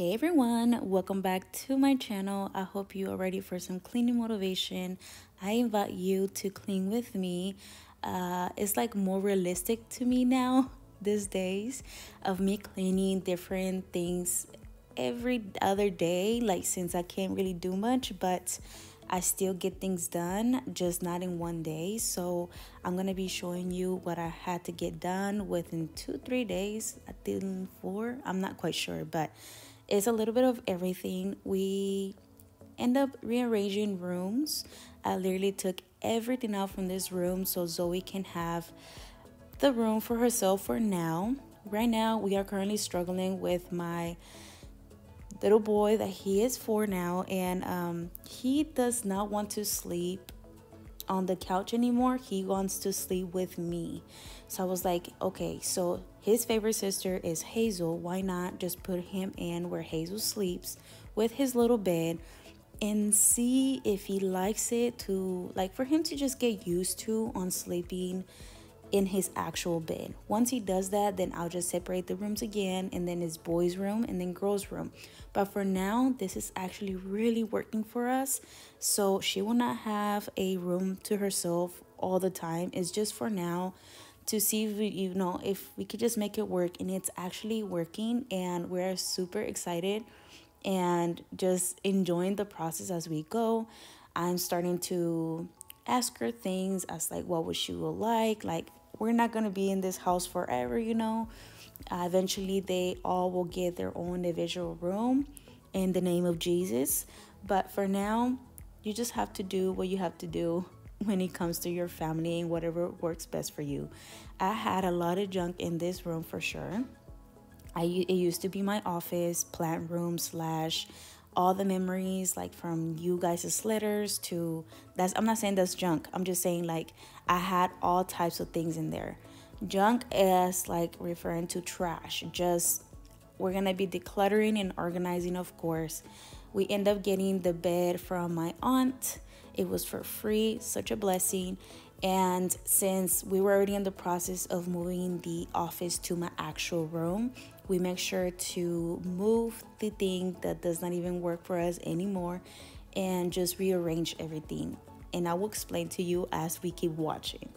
Hey everyone, welcome back to my channel. I hope you are ready for some cleaning motivation. I invite you to clean with me. It's like more realistic to me now these days of me cleaning different things every other day, like since I can't really do much, but I still get things done, just not in one day. So I'm gonna be showing you what I had to get done within 2-3 days. I think 4, I'm not quite sure, but it's a little bit of everything. We end up rearranging rooms. I literally took everything out from this room so Zoe can have the room for herself for now. Right now, we are currently struggling with my little boy that he is 4 now, and he does not want to sleep on the couch anymore. He wants to sleep with me. So I was like, okay, so his favorite sister is Hazel. Why not just put him in where Hazel sleeps with his little bed and see if he likes it, to like for him to just get used to on sleeping in his actual bed. Once he does that, then I'll just separate the rooms again, and then it's boys room and then girls room. But for now, this is actually really working for us. So she will not have a room to herself all the time. It's just for now to see if if we could just make it work, and it's actually working, and we're super excited and just enjoying the process as we go. I'm starting to ask her things as like what would she would like we're not going to be in this house forever, eventually they all will get their own individual room in the name of Jesus. But for now, you just have to do what you have to do when it comes to your family and whatever works best for you. I had a lot of junk in this room for sure. It used to be my office, plant room slash all the memories, like from you guys' letters to that's, I'm not saying that's junk. I'm just saying like I had all types of things in there. Junk is like referring to trash. Just we're gonna be decluttering and organizing, of course. We end up getting the bed from my aunt. It was for free, such a blessing. And since we were already in the process of moving the office to my actual room, we make sure to move the thing that does not even work for us anymore and just rearrange everything. And I will explain to you as we keep watching.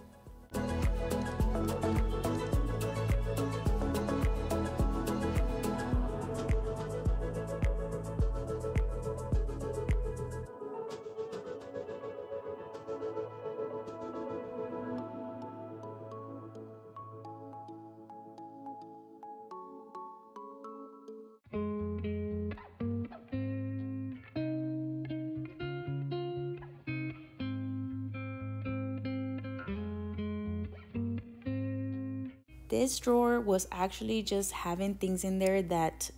This drawer was actually just having things in there that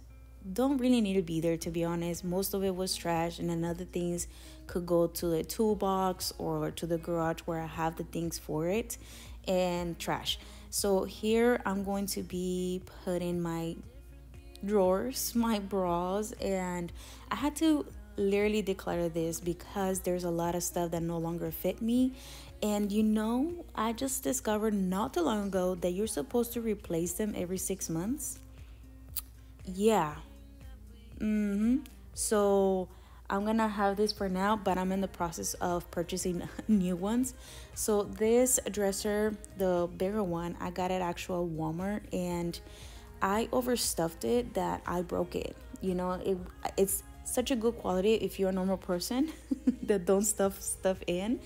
don't really need to be there, to be honest. Most of it was trash, and then other things could go to the toolbox or to the garage where I have the things for it, and trash. So here I'm going to be putting my drawers, my bras, and I had to literally declutter this because there's a lot of stuff that no longer fit me. And I just discovered not too long ago that you're supposed to replace them every 6 months. Yeah. So I'm gonna have this for now, but I'm in the process of purchasing new ones. So this dresser, the bigger one, I got at actual Walmart, and I overstuffed it that I broke it. It's such a good quality if you're a normal person that don't stuff stuff in.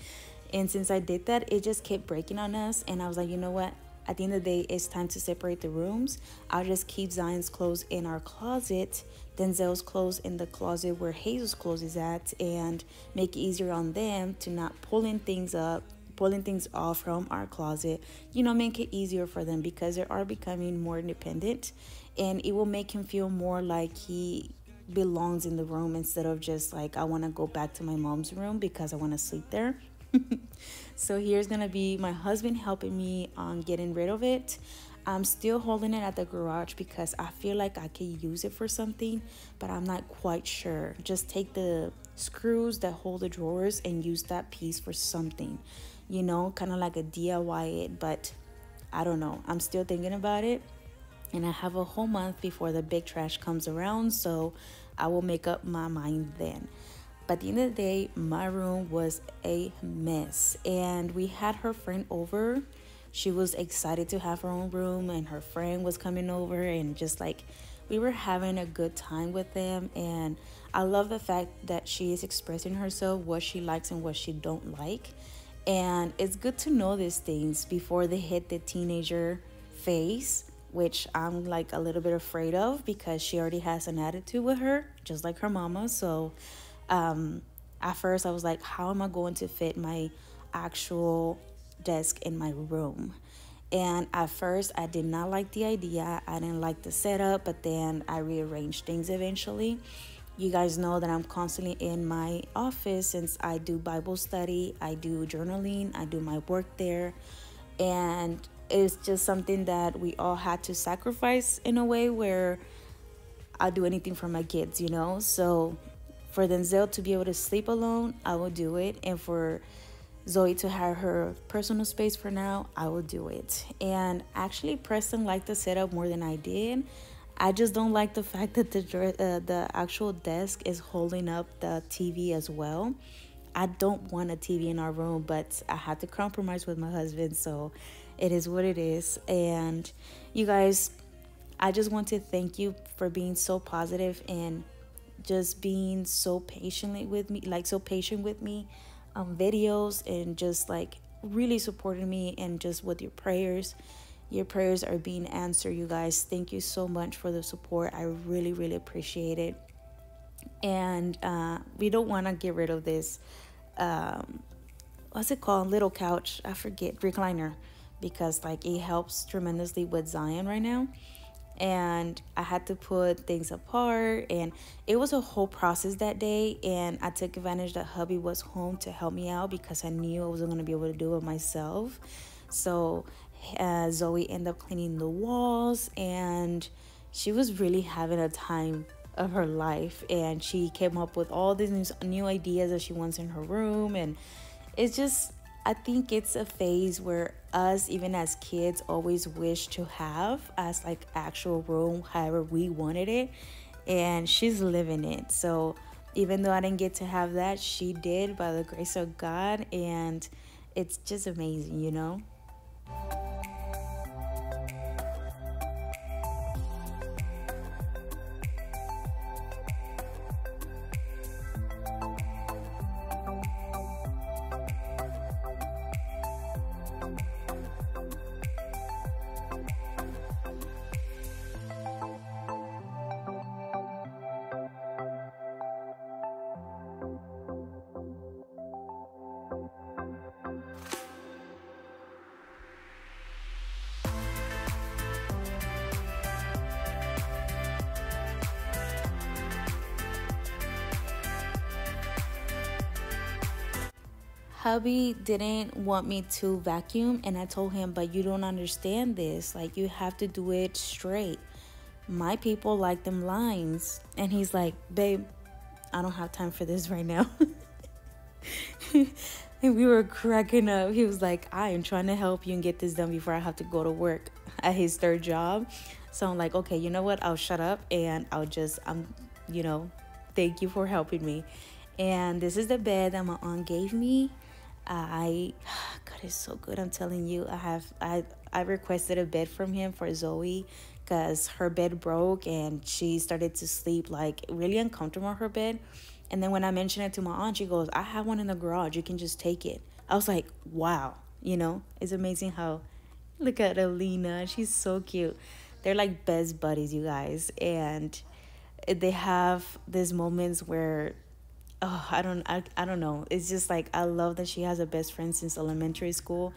And since I did that, it just kept breaking on us. And I was like, you know what? At the end of the day, it's time to separate the rooms. I'll just keep Zion's clothes in our closet, Denzel's clothes in the closet where Hazel's clothes is at, and make it easier on them to not pulling things off from our closet. Make it easier for them because they are becoming more independent, and it will make him feel more like he belongs in the room instead of just like, I want to go back to my mom's room because I want to sleep there. So here's gonna be my husband helping me on getting rid of it. I'm still holding it at the garage because I feel like I could use it for something, but I'm not quite sure. Just take the screws that hold the drawers and use that piece for something, kind of like a DIY it, but I don't know. I'm still thinking about it. and I have a whole month before the big trash comes around, so I will make up my mind then. But at the end of the day, my room was a mess, and we had her friend over. She was excited to have her own room, and her friend was coming over, and just like we were having a good time with them. And I love the fact that she is expressing herself, what she likes and what she don't like. And it's good to know these things before they hit the teenager phase, which I'm like a little bit afraid of because she already has an attitude with her, just like her mama. So at first I was like, how am I going to fit my actual desk in my room? And at first I did not like the idea. I didn't like the setup, but then I rearranged things eventually. You guys know that I'm constantly in my office since I do Bible study, I do journaling, I do my work there. And it's just something that we all had to sacrifice in a way where I'll do anything for my kids, you know? So for Denzel to be able to sleep alone, I will do it. And for Zoe to have her personal space for now, I will do it. And actually, Preston liked the setup more than I did. I just don't like the fact that the actual desk is holding up the TV as well. I don't want a TV in our room, but I had to compromise with my husband, so it is what it is. And you guys, I just want to thank you for being so positive and just being so patiently with me, like so patient with me on videos, and just like really supporting me, and just with your prayers. Your prayers are being answered, you guys. Thank you so much for the support. I really, really appreciate it. And we don't want to get rid of this, what's it called? Little couch. I forget. Recliner. Because like it helps tremendously with Zion right now. And I had to put things apart, and it was a whole process that day. And I took advantage that hubby was home to help me out because I knew I wasn't going to be able to do it myself. So Zoe ended up cleaning the walls, and she was really having a time of her life. And she came up with all these new ideas that she wants in her room. And it's just, I think it's a phase where us, even as kids, always wish to have as like actual room, however we wanted it. And she's living it. So even though I didn't get to have that, she did by the grace of God. And it's just amazing, you know? Hubby didn't want me to vacuum, and I told him, but you don't understand this. Like, you have to do it straight. My people like them lines. And he's like, babe, I don't have time for this right now. And we were cracking up. He was like, I am trying to help you and get this done before I have to go to work at his third job. So I'm like, okay, you know what? I'll shut up and I'll just, thank you for helping me. And this is the bed that my aunt gave me. God, it's so good. I'm telling you, I requested a bed from him for Zoe because her bed broke and she started to sleep like really uncomfortable on her bed. And then when I mentioned it to my aunt, she goes, I have one in the garage. You can just take it. I was like, wow, it's amazing how, look at Alina. She's so cute. They're like best buddies, you guys. And they have these moments where, oh, I don't know. It's just like, I love that she has a best friend since elementary school.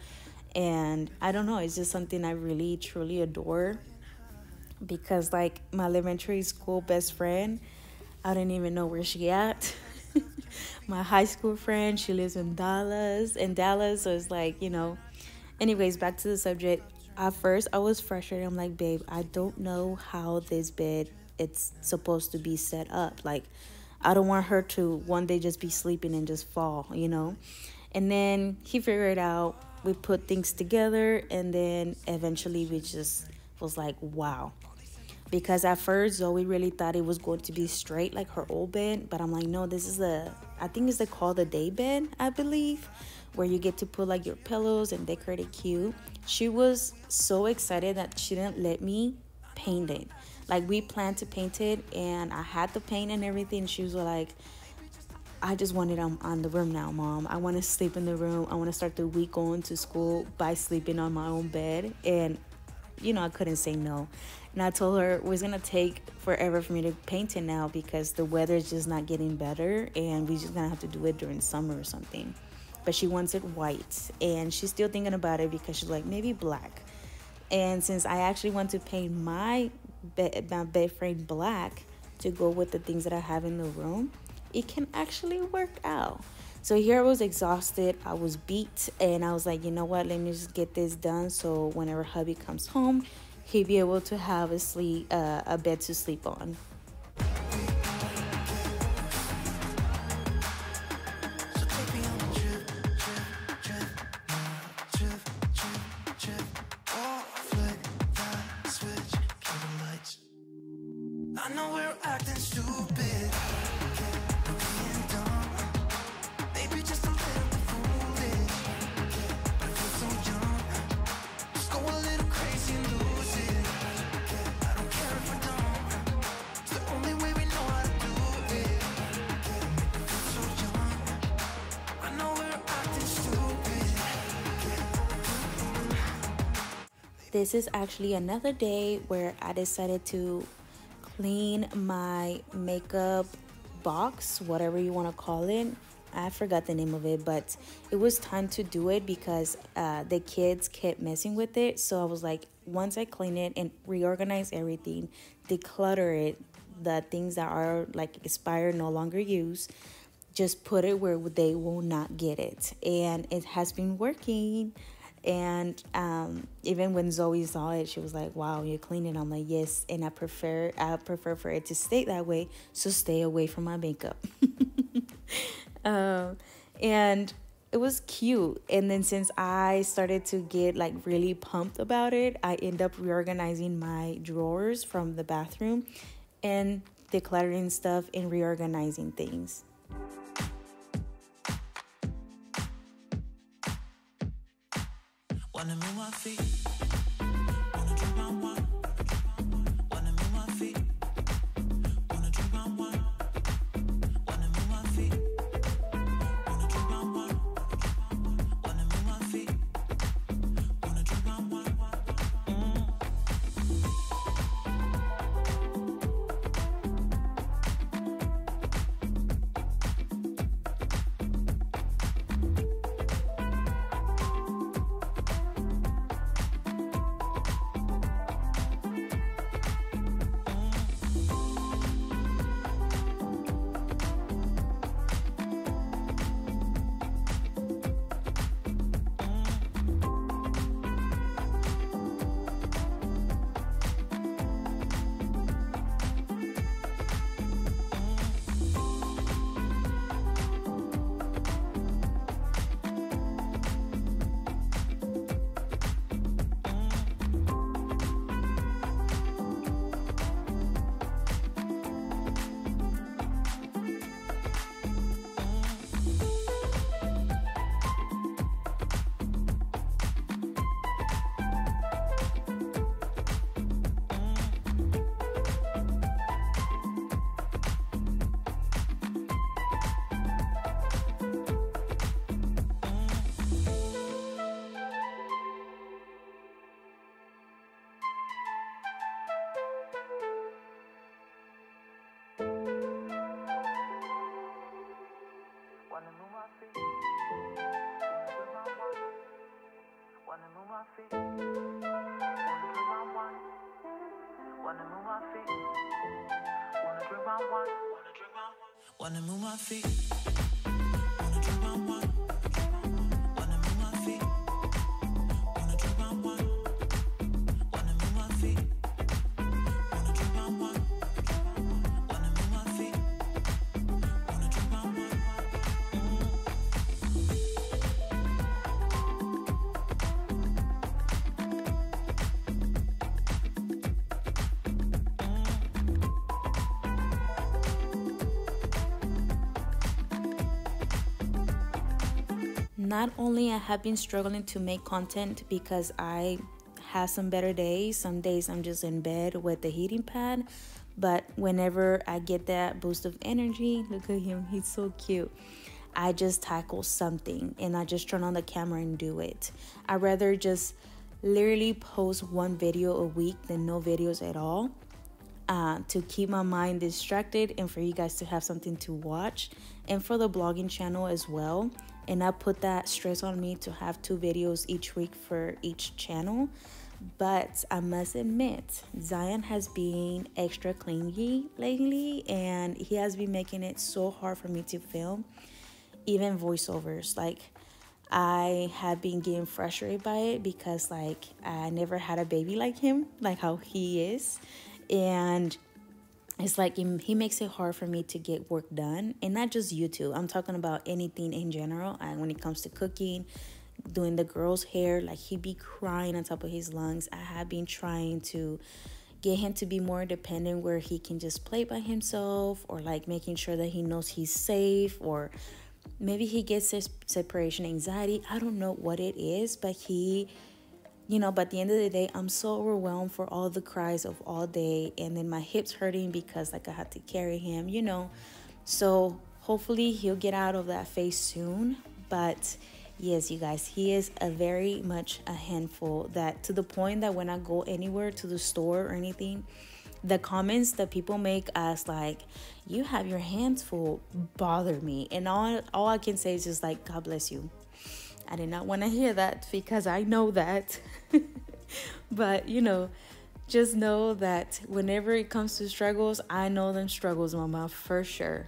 And I don't know, it's just something I really, truly adore. Because like my elementary school best friend, I didn't even know where she at. My high school friend, she lives in Dallas. So it's like, Anyways, back to the subject. At first, I was frustrated. I'm like, babe, I don't know how this bed it's supposed to be set up. Like, I don't want her to one day just be sleeping and just fall, And then he figured it out. We put things together, and then eventually we just was like, wow. Because at first Zoe really thought it was going to be straight like her old bed, but I'm like, no, this is I think it's called the day bed, I believe, where you get to put like your pillows and decorate it cute. She was so excited that she didn't let me paint it. Like, we planned to paint it and I had the paint and everything. She was like, I just want it on the room now, Mom. I want to sleep in the room. I want to start the week going to school by sleeping on my own bed. And, you know, I couldn't say no. And I told her it was going to take forever for me to paint it now because the weather is just not getting better. And we just going to have to do it during summer or something. But she wants it white. And she's still thinking about it because she's like, maybe black. And since I actually want to paint my bed frame black to go with the things that I have in the room, it can actually work out. So here I was exhausted, I was beat, and I was like, you know what, let me just get this done so whenever hubby comes home, he'll be able to have a bed to sleep on. I know we're acting stupid. This is actually another day where I decided to clean my makeup box, whatever you want to call it. I forgot the name of it, but it was time to do it because the kids kept messing with it. So I was like, once I clean it and reorganize everything, declutter it, the things that are like expired, no longer used, just put it where they will not get it. And it has been working. And even when Zoe saw it, she was like, wow, you're cleaning. I'm like, yes. And I prefer for it to stay that way. So stay away from my makeup. And it was cute. And then since I started to get like really pumped about it, I end up reorganizing my drawers from the bathroom and decluttering stuff and reorganizing things. Wanna move my feet, wanna drink my wine. Wanna move my feet, wanna drink my wine. Wanna move my feet, wanna drink my wine. Wanna move my feet, wanna drink my wine. Wanna move my feet, wanna move my feet, wanna drink my wine. Wanna move my feet, wanna drink my wine. Wanna move my feet, wanna drink my wine. Wanna move my feet, wanna drink my wine. Wanna move my feet, wanna drink my wine. Wanna move my feet, wanna drink my wine. not only I have been struggling to make content because I have some better days. Some days I'm just in bed with the heating pad, but whenever I get that boost of energy, look at him, he's so cute. I just tackle something and I just turn on the camera and do it. I'd rather just literally post one video a week than no videos at all, to keep my mind distracted and for you guys to have something to watch, and for the blogging channel as well. And I put that stress on me to have 2 videos each week for each channel. But I must admit, Zion has been extra clingy lately, and he has been making it so hard for me to film, even voiceovers. Like, I have been getting frustrated by it because, like, I never had a baby like him, like how he is. And it's like he makes it hard for me to get work done, and not just YouTube. I'm talking about anything in general. And when it comes to cooking, doing the girls' hair, like, he be crying on top of his lungs. I have been trying to get him to be more independent, where he can just play by himself, or like making sure that he knows he's safe, or maybe he gets separation anxiety. I don't know what it is, but he, but at the end of the day, I'm so overwhelmed for all the cries of all day, and then my hips hurting because, like, I had to carry him, So hopefully he'll get out of that phase soon. But yes, you guys, he is a very much a handful, that to the point that when I go anywhere, to the store or anything, the comments that people make as like, you have your hands full, bother me. And all I can say is just like, God bless you. I did not want to hear that, because I know that. But, just know that whenever it comes to struggles, I know them struggles, mama, for sure.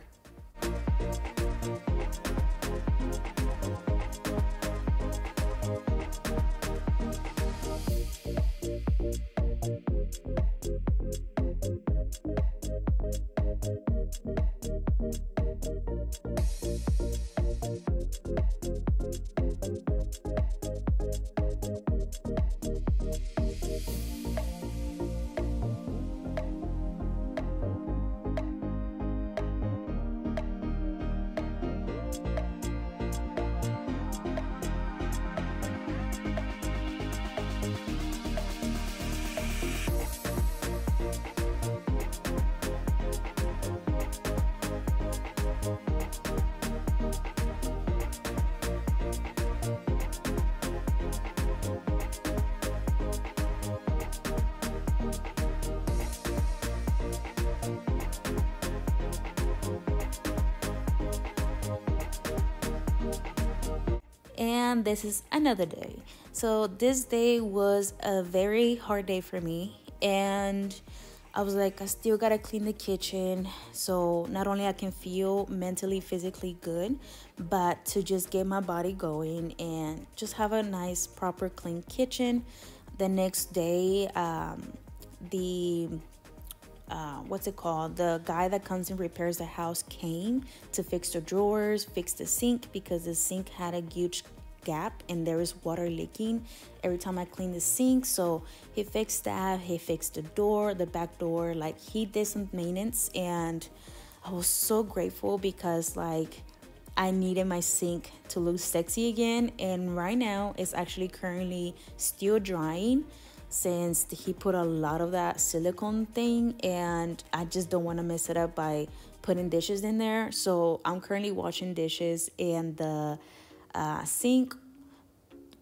And this is another day. So this day was a very hard day for me, and I was like, I still gotta clean the kitchen, so not only I can feel mentally, physically good, but to just get my body going and just have a nice, proper, clean kitchen. The next day, the guy that comes and repairs the house came to fix the drawers, fix the sink, because the sink had a huge gap and there was water leaking every time I cleaned the sink. So he fixed that. He fixed the door, the back door. Like, he did some maintenance, and I was so grateful because, like, I needed my sink to look sexy again. And right now it's actually currently still drying, since he put a lot of that silicone thing, and I just don't want to mess it up by putting dishes in there. So I'm currently washing dishes in the sink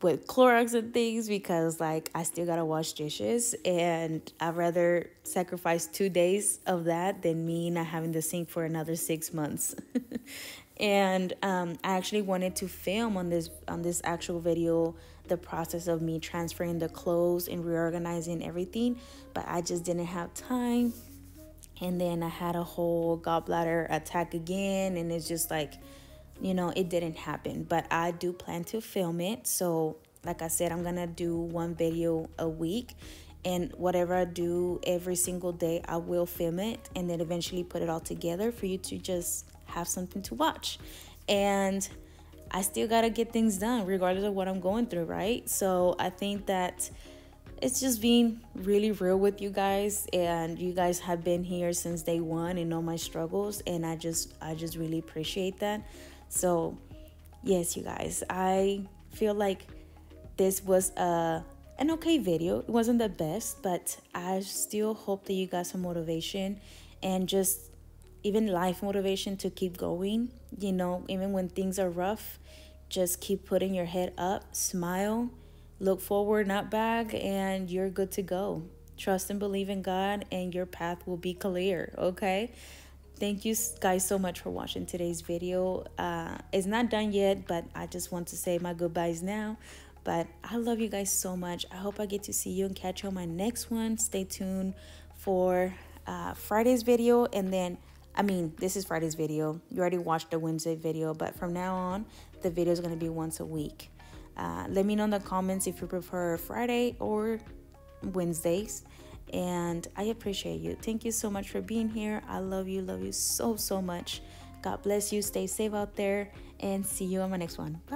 with Clorox and things, because, like, I still gotta wash dishes, and I'd rather sacrifice 2 days of that than me not having the sink for another 6 months. And I actually wanted to film on this actual video the process of me transferring the clothes and reorganizing everything, but I just didn't have time. And then I had a whole gallbladder attack again, and it's just like, it didn't happen. But I do plan to film it. So like I said, I'm gonna do 1 video a week, and whatever I do every single day, I will film it and then eventually put it all together for you to just have something to watch. And I still gotta get things done regardless of what I'm going through, right? So I think that it's just being really real with you guys, and you guys have been here since day one and know my struggles, and I just really appreciate that. So yes, you guys, I feel like this was an okay video. It wasn't the best, but I still hope that you got some motivation and just even life motivation to keep going. You know, even when things are rough, just keep putting your head up, smile, look forward, not back, and you're good to go. Trust and believe in God, and your path will be clear, okay? Thank you guys so much for watching today's video. It's not done yet, but I just want to say my goodbyes now. But I love you guys so much. I hope I get to see you and catch you on my next one. Stay tuned for Friday's video. And then, I mean, this is Friday's video. You already watched the Wednesday video, but from now on, the video is going to be once a week. Let me know in the comments if you prefer Friday or Wednesdays, and I appreciate you. Thank you so much for being here. I love you so much. God bless you. Stay safe out there, and see you on my next one. Bye.